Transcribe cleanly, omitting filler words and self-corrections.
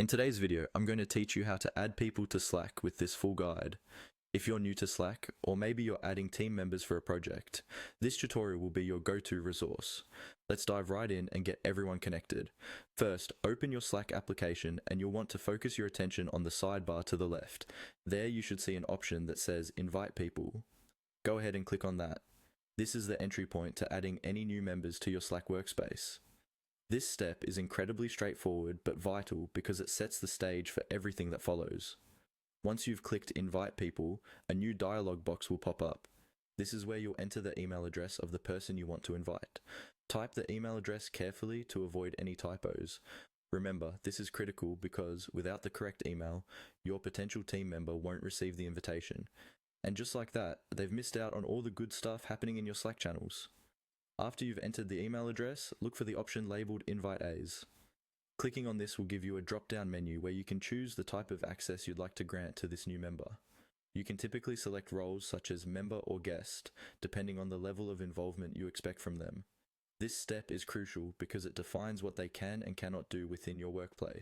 In today's video, I'm going to teach you how to add people to Slack with this full guide. If you're new to Slack, or maybe you're adding team members for a project, this tutorial will be your go-to resource. Let's dive right in and get everyone connected. First, open your Slack application and you'll want to focus your attention on the sidebar to the left. There you should see an option that says Invite People. Go ahead and click on that. This is the entry point to adding any new members to your Slack workspace. This step is incredibly straightforward but vital because it sets the stage for everything that follows. Once you've clicked Invite People, a new dialog box will pop up. This is where you'll enter the email address of the person you want to invite. Type the email address carefully to avoid any typos. Remember, this is critical because without the correct email, your potential team member won't receive the invitation. And just like that, they've missed out on all the good stuff happening in your Slack channels. After you've entered the email address, look for the option labeled Invite As. Clicking on this will give you a drop-down menu where you can choose the type of access you'd like to grant to this new member. You can typically select roles such as member or guest, depending on the level of involvement you expect from them. This step is crucial because it defines what they can and cannot do within your workplace.